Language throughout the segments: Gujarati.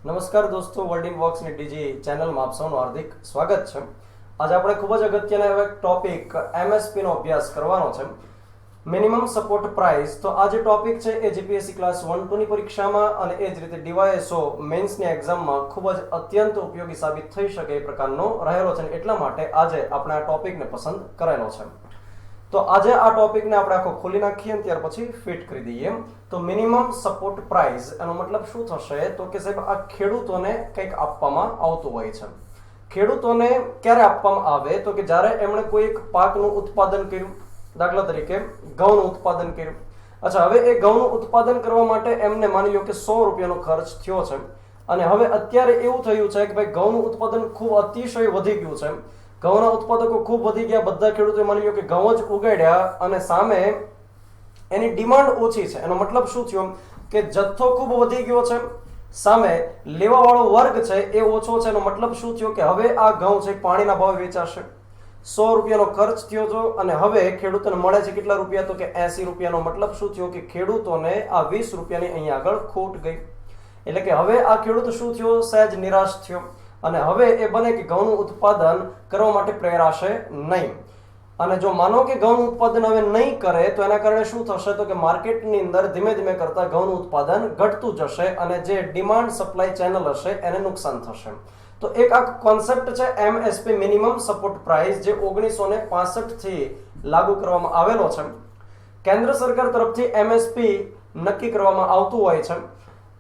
નમસ્કાર દોસ્તો, વર્લ્ડ ઇન વર્ક્સની ડીજી ચેનલમાં આપ સૌનું હાર્દિક સ્વાગત છે. આજે આપણે ખૂબ જ અગત્યના એવો એક ટોપિક એમએસપીનો અભ્યાસ કરવાનો છે, મિનિમમ સપોર્ટ પ્રાઇસ. તો આ જે ટોપિક છે એ જીપીએસસી ક્લાસ 1-2 ની પરીક્ષામાં અને એ જ રીતે ડીવાયએસઓ મેન્સની એક્ઝામમાં ખૂબ જ અત્યંત ઉપયોગી સાબિત થઈ શકે એ પ્રકારનો રહેલો છે, એટલા માટે આજે આપણે આ ટોપિકને પસંદ કરેલો છે. તો આજે આ ટોપિકને આપણે આખો ખોલી નાખીએ અને ત્યાર પછી ફિટ કરી દઈએ. તો મિનિમમ સપોર્ટ પ્રાઇસ એનો મતલબ શું થશે? તો કે સાહેબ, આ ખેડૂતોને કંઈક આપવામાં આવતું હોય છે. ખેડૂતોને ક્યારે આપવામાં આવે? તો કે જ્યારે એમણે કોઈ એક પાકનું ઉત્પાદન કર્યું, દાખલા તરીકે ઘઉંનું ઉત્પાદન કર્યું. અચ્છા, હવે એ ઘઉંનું ઉત્પાદન કરવા માટે એમને માની લો કે 100 રૂપિયાનો ખર્ચ થયો છે અને હવે અત્યારે એવું થયું છે કે ભાઈ ઘઉંનું ઉત્પાદન ખૂબ અતિશય વધી ગયું છે, ઘઉંના ઉત્પાદકો ખૂબ વધી ગયા, બધા ખેડૂતો માની લો કે ઘઉં જ ઉગાડ્યા અને સામે એની ડિમાન્ડ ઓછી છે. એનો મતલબ શું થયો કે જથ્થો ખૂબ વધી ગયો છે, સામે લેવા વાળો વર્ગ છે એ ઓછો છે. એનો મતલબ શું થયો કે હવે આ ઘઉં છે પાણીના ભાવે વેચાશે. 100 રૂપિયાનો ખર્ચ થયો છે અને હવે ખેડૂતોને મળે છે કેટલા રૂપિયા? તો કે 80 રૂપિયાનો. મતલબ શું થયો કે ખેડૂતોને આ 20 રૂપિયાની અહીંયા આગળ ખોટ ગઈ. એટલે કે હવે આ ખેડૂત શું થયો? સહેજ નિરાશ થયો અને હવે એ બને કે ઘઉંનું ઉત્પાદન કરવા માટે પ્રેરાશે નહીં. અને જો માનો કે ઘઉંનું ઉત્પાદન હવે નહીં કરે તો એના કારણે શું થશે? તો કે માર્કેટની અંદર ધીમે ધીમે કરતા ઘઉંનું ઉત્પાદન ઘટતું જશે અને જે ડિમાન્ડ સપ્લાય ચેનલ હશે એને નુકસાન થશે. તો એક આ કોન્સેપ્ટ છે એમએસપી, મિનિમમ સપોર્ટ પ્રાઇસ, જે 1965 થી લાગુ કરવામાં આવેલો છે. કેન્દ્ર સરકાર તરફથી એમએસપી નક્કી કરવામાં આવતું હોય છે.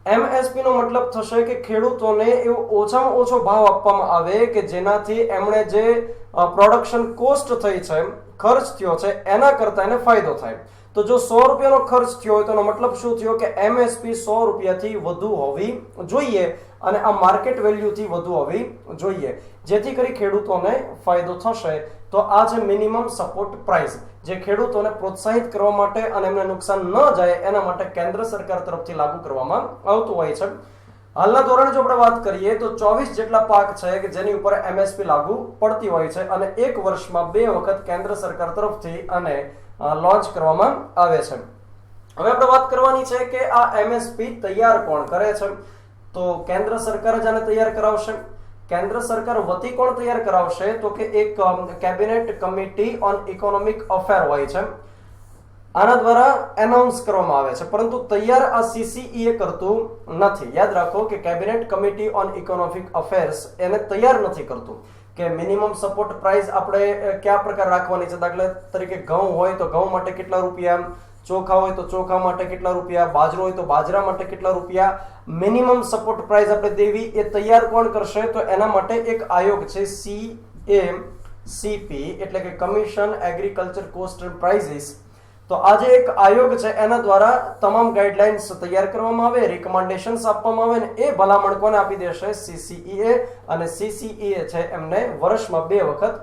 એમએસપી નો મતલબ થશે કે ખેડૂતોને એવો ઓછામાં ઓછો ભાવ આપવામાં આવે કે જેનાથી એમણે જે પ્રોડક્શન કોસ્ટ થઈ છે, ખર્ચ થયો છે, એના કરતા એને ફાયદો થાય. તો જો 100 રૂપિયાનો ખર્ચ થયો હોય તો એનો મતલબ શું થયો કે એમએસપી 100 રૂપિયાથી વધુ હોવી જોઈએ અને આ માર્કેટ વેલ્યુથી વધુ હોવી જોઈએ, જેથી કરી ખેડૂતોને ફાયદો થશે. તો આ છે મિનિમમ સપોર્ટ પ્રાઇસ, જે ખેડૂતોને પ્રોત્સાહિત કરવા માટે અને એમને નુકસાન ન જાય એના માટે કેન્દ્ર સરકાર તરફથી લાગુ કરવામાં આવતું હોય છે. હાલના ધોરણે જો આપણે વાત કરીએ તો 24 જેટલા પાક છે કે જેની ઉપર એમએસપી લાગુ પડતી હોય છે અને એક વર્ષમાં 2 વખત કેન્દ્ર સરકાર તરફથી અને લોન્ચ કરવામાં આવે છે. હવે આપણે વાત કરવાની છે કે આ એમએસપી તૈયાર કોણ કરે છે? તો કેન્દ્ર સરકાર જ આને તૈયાર કરાવશે. કેન્દ્ર સરકાર વતી કોણ તૈયાર કરાવશે? તો કે એક cabinet committee on economic affair હોય છે, આના દ્વારા એનાઉન્સ કરવામાં આવે છે, પરંતુ તૈયાર આ સીસીઈએ કરતું નથી. યાદ રાખો કે cabinet committee on economic affairs એને તૈયાર નથી કરતું કે મિનિમમ સપોર્ટ પ્રાઇસ આપણે કયા પ્રકાર રાખવાની છે. દાખલા તરીકે ઘઉં હોય તો ઘઉં માટે કેટલા રૂપિયા, ચોખા હોય તો ચોખા માટે કેટલા રૂપિયા, બાજરો હોય તો બાજરા માટે કેટલા રૂપિયા, મિનિમમ સપોર્ટ પ્રાઇસ આપણે દેવી એ તૈયાર કોણ કરશે? તો એના માટે એક આયોગ છે, CACP, એટલે કે commission agriculture cost and prices. તો આ જે એક આયોગ છે એના દ્વારા તમામ ગાઈડલાઇન્સ તૈયાર કરવામાં આવે, રિકમેન્ડેશન્સ આપવામાં આવે ને એ ભલામણ કોને આપી દેશે? CCEA. અને CCEA છે એમને વર્ષમાં 2 વખત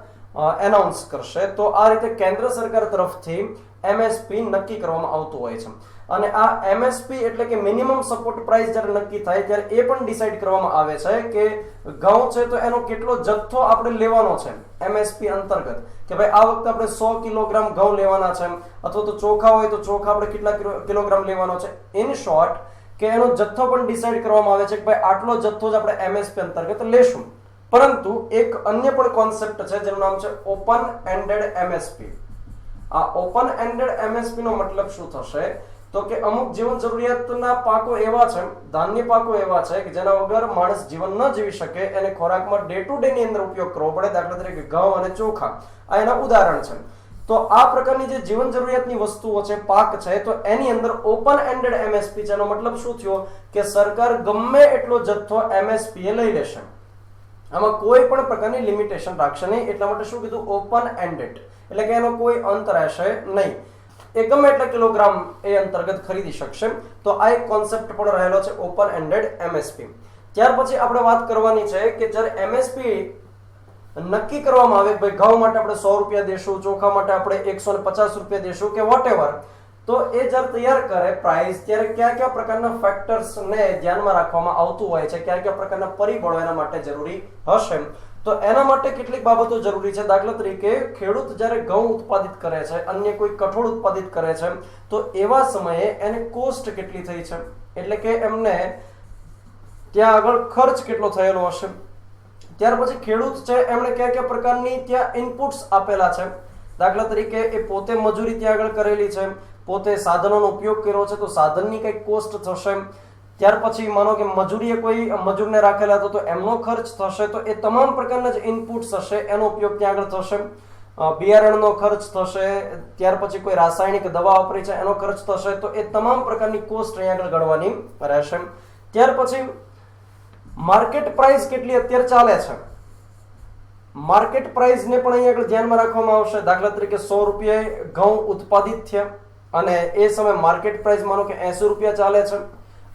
એનાઉન્સ કરશે. તો આ રીતે કેન્દ્ર સરકાર તરફથી એમએસપી નક્કી કરવામાં આવતું હોય છે. અને આ એમએસપી એટલે કે મિનિમમ સપોર્ટ પ્રાઇસ જ્યારે નક્કી થાય ત્યારે એ પણ ડિસાઇડ કરવામાં આવે છે કે ઘઉં છે તો એનો કેટલો જથ્થો આપણે લેવાનો છે એમએસપી અંતર્ગત, કે ભાઈ આ વખતે આપણે 100 કિલોગ્રામ ઘઉં લેવાના છે, અથવા તો ચોખા હોય તો ચોખા આપણે કેટલા કિલોગ્રામ લેવાનો છે. ઇન શોર્ટ કે એનો જથ્થો પણ ડિસાઇડ કરવામાં આવે છે કે ભાઈ આટલો જથ્થો જ આપણે એમએસપી અંતર્ગત લેશું. પરંતુ એક અન્ય પણ કોન્સેપ્ટ છે જેનું નામ છે ઓપન એન્ડેડ એમએસપી. આ ઓપન એન્ડેડ એમએસપી નો મતલબ શું થશે? તો કે અમુક જીવન જરૂરિયાતના પાકો એવા છે, ધાન્ય પાકો એવા છે કે જેના વગર માણસ જીવન ન જીવી શકે, એને ખોરાકમાં ડે ટુ ડે ની અંદર ઉપયોગ કરવો પડે. દાખલા તરીકે ઘઉં અને ચોખા આ એના ઉદાહરણ છે. તો આ પ્રકારની જે જીવન જરૂરિયાતની વસ્તુઓ છે, પાક છે, તો એની અંદર ઓપન એન્ડેડ એમએસપી છે. એનો મતલબ શું થયો કે સરકાર ગમે એટલો જથ્થો એમએસપી લઈ લેશે, આમાં કોઈ પણ પ્રકારની લિમિટેશન રાખશે નહીં. એટલા માટે શું કીધું? ઓપન એન્ડેડ, એટલે કે એનો કોઈ અંત રહેશે નહીં. એ ગમે એટલા કિલોગ્રામ એ અંતર્ગત ખરીદી શકશે. તો આ એક કોન્સેપ્ટ પણ રહેલો છે ઓપન એન્ડેડ એમએસપી. ત્યાર પછી આપણે વાત કરવાની છે કે જ્યારે એમએસપી નક્કી કરવામાં આવે, ભાઈ ઘઉં માટે આપણે 100 રૂપિયા દેશું, ચોખા માટે આપણે 150 રૂપિયા દેશું કે વોટેવર, તો એ જ્યારે તૈયાર કરે પ્રાઇસ, ત્યારે કયા કયા પ્રકારના ફેક્ટર્સને ધ્યાનમાં રાખવામાં આવતું હોય છે, કયા કયા પ્રકારના પરિબળો એના માટે જરૂરી હશે. તો એના માટે કેટલીક બાબતો જરૂરી છે. દાખલા તરીકે ખેડૂત જ્યારે ઘઉં ઉત્પાદિત કરે છે, અન્ય કોઈ કઠોળ ઉત્પાદિત કરે છે, તો એવા સમયે એને કોસ્ટ કેટલી થઈ છે, એટલે કે એમને ત્યાં આગળ ખર્ચ કેટલો થયેલો હશે. ત્યાર પછી ખેડૂત છે એમણે કયા કયા પ્રકારની ત્યાં ઇનપુટ્સ આપેલા છે. દાખલા તરીકે એ પોતે મજૂરી ત્યાં આગળ કરેલી છે, પોતે સાધનોનો ઉપયોગ કર્યો છે તો સાધનની કંઈક કોસ્ટ થશે. ત્યાર પછી માનો કે મજૂરીએ કોઈ મજૂરને રાખેલા હતો તો એમનો ખર્ચ થશે. તો એ તમામ પ્રકારના જે ઇનપુટ્સ હશે એનો ઉપયોગ ત્યાં આગળ થશે. બિયારણનો ખર્ચ થશે, ત્યાર પછી કોઈ રાસાયણિક દવા વાપરી છે એનો ખર્ચ થશે. તો એ તમામ પ્રકારની કોસ્ટ અહીંયા આગળ ગણવાની રહેશે. ત્યાર પછી માર્કેટ પ્રાઇસ કેટલી અત્યારે ચાલે છે, માર્કેટ પ્રાઇસને પણ અહીંયા આગળ ધ્યાનમાં રાખવામાં આવશે. દાખલા તરીકે 100 રૂપિયા ઘઉં ઉત્પાદિત થયા અને એ સમયે માર્કેટ પ્રાઇસ માનો કે 80 રૂપિયા ચાલે છે,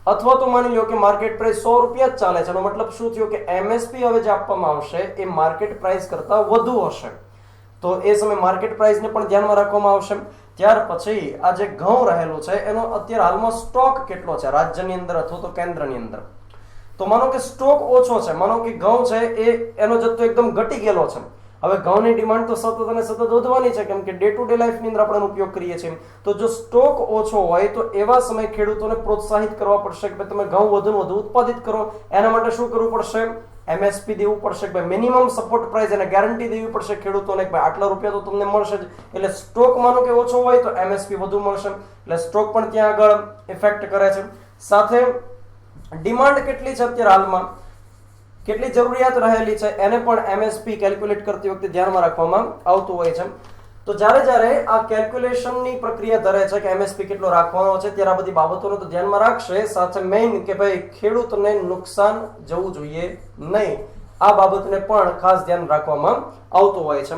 અથવા તો માની લો કે માર્કેટ પ્રાઇસ 100 રૂપિયા જ ચાલે છે. એનો મતલબ શું થયો કે એમએસપી હવે જે આપવામાં આવશે એ માર્કેટ પ્રાઇસ કરતા વધુ હશે. તો એ સમયે માર્કેટ પ્રાઇસને પણ ધ્યાનમાં રાખવામાં આવશે. ત્યાર પછી આ જે ઘઉં રહેલું છે એનો અત્યારે હાલમાં સ્ટોક કેટલો છે રાજ્યની અંદર અથવા તો કેન્દ્રની અંદર. તો માનો કે સ્ટોક ઓછો છે, માનો કે ઘઉં છે એનો જથ્થો એકદમ ઘટી ગયેલો છે. હવે ઘઉંની ડિમાન્ડ તો સતત અને સતત વધવાની છે, કેમ કે ડે ટુ ડે લાઈફની અંદર આપણે ઉપયોગ કરીએ છીએ. તો જો સ્ટોક ઓછો હોય તો એવા સમયે ખેડૂતોને પ્રોત્સાહિત કરવા પડશે કે તમે ઘઉં વધુ વધુ ઉત્પાદિત કરો. એના માટે શું કરવું પડશે? એમએસપી દેવું પડશે કે ભાઈ મિનિમમ સપોર્ટ પ્રાઇસ એને ગેરંટી દેવી પડશે ખેડૂતોને કે ભાઈ આટલા રૂપિયા તો તમને મળશે જ. એટલે સ્ટોક માનો કે ઓછો હોય તો એમએસપી વધુ મળશે, એટલે સ્ટોક પણ ત્યાં આગળ ઇફેક્ટ કરે છે. સાથે ડિમાન્ડ કેટલી છે અત્યારે હાલમાં, કેટલી જરૂરિયાત રહેલી છે એને પણ એમએસપી કેલ્ક્યુલેટ કરતી વખતે ધ્યાનમાં રાખવામાં આવતું હોય છે. તો જ્યારે આ કેલ્ક્યુલેશનની પ્રક્રિયા ધરે છે કે એમએસપી કેટલો રાખવાનો છે ત્યારે આ બધી બાબતોને તો ધ્યાનમાં રાખશે. સાથે મેઇન કે ભાઈ ખેડૂતને નુકસાન જવું જોઈએ નહીં, આ બાબતને પણ ખાસ ધ્યાન રાખવામાં આવતું હોય છે.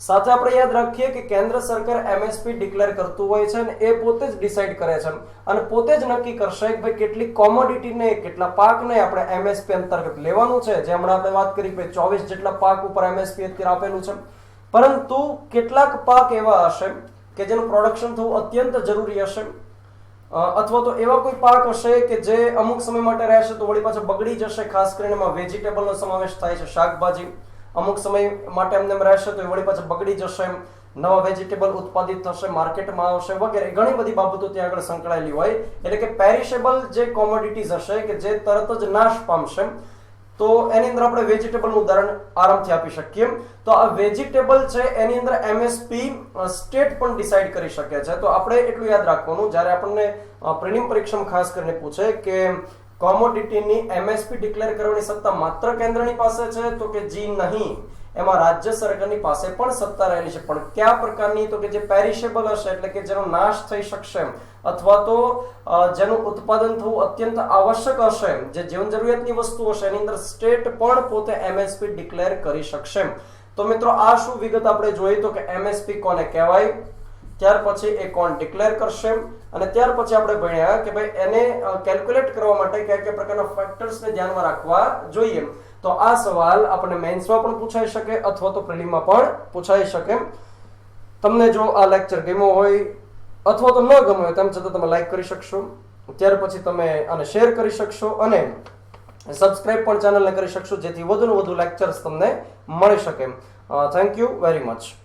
સાથે આપણે યાદ રાખીએ કે કેન્દ્ર સરકાર એમએસપી ડિક્લેર કરતું હોય છે અને એ પોતે જ ડિસાઈડ કરે છે અને પોતે જ નક્કી કરશે કે ભાઈ કેટલી કોમોડિટીને કેટલા પાકને આપણે એમએસપી અંતર્ગત લેવાનું છે. જે હમણાં આપણે વાત કરી કે 24 જેટલા પાક ઉપર એમએસપી અત્યારે આપેલું છે. પરંતુ કેટલાક પાક એવા હશે કે જેનું પ્રોડક્શન થવું અત્યંત જરૂરી હશે, અથવા તો એવા કોઈ પાક હશે કે જે અમુક સમય માટે રહેશે તો વળી પાછા બગડી જશે. ખાસ કરીને એમાં વેજીટેબલનો સમાવેશ થાય છે, શાકભાજી અમુક સમય માટે એમને રહેશે તો વળી પાછા બગડી જશે, નવા વેજીટેબલ ઉત્પાદિત થશે, માર્કેટમાં આવશે વગેરે ઘણી બધી બાબતો ત્યાં આગળ સંકળાયેલી હોય. એટલે કે પેરિશેબલ જે કોમોડિટીઝ હશે કે જે તરત જ નાશ પામશે, તો એની અંદર આપણે વેજીટેબલનું ઉદાહરણ આરામથી આપી શકીએ. તો આ વેજીટેબલ છે એની અંદર એમએસપી સ્ટેટ પણ ડિસાઈડ કરી શકે છે. તો આપણે એટલું યાદ રાખવાનું જ્યારે આપણને પ્રિલિમ પરીક્ષામાં ખાસ કરીને પૂછે કે કોમોડિટીની એમએસપી ડિક્લેર કરવાની સત્તા માત્ર કેન્દ્રની પાસે છે, તો કે જી નહીં, એમાં રાજ્ય સરકારની પાસે પણ સત્તા રહેલી છે. પણ કયા પ્રકારની? તો કે જે પેરિશેબલ હશે એટલે કે જેનો નાશ થઈ શકશે અથવા તો જેનું ઉત્પાદન થવું અત્યંત આવશ્યક હશે, જે જીવન જરૂરિયાતની વસ્તુ હશે, એની અંદર સ્ટેટ પણ પોતે એમએસપી ડિક્લેર કરી શકશે. તો મિત્રો આ શું વિગત આપણે જોઈ તો કે એમએસપી કોને કહેવાય, ત્યાર પછી એ કોણ ડિક્લેર કરશે અને ત્યાર પછી આપણે ભણ્યા કે ભાઈ એને કેલ્ક્યુલેટ કરવા માટે કયા કયા પ્રકારના ફેક્ટર્સને ધ્યાનમાં રાખવા જોઈએ. તો આ સવાલ આપણે મેન્સમાં પણ પૂછાઈ શકે અથવા તો પ્રિલિમમાં પણ પૂછાઈ શકે. તમને જો આ લેક્ચર ગમ્યો હોય અથવા તો ન ગમ્યો હોય તેમ છતાં તમે લાઈક કરી શકશો, ત્યાર પછી તમે આને શેર કરી શકશો અને સબસ્ક્રાઇબ પણ ચેનલને કરી શકશો, જેથી વધુને વધુ લેક્ચર્સ તમને મળી શકે. Thank you very much.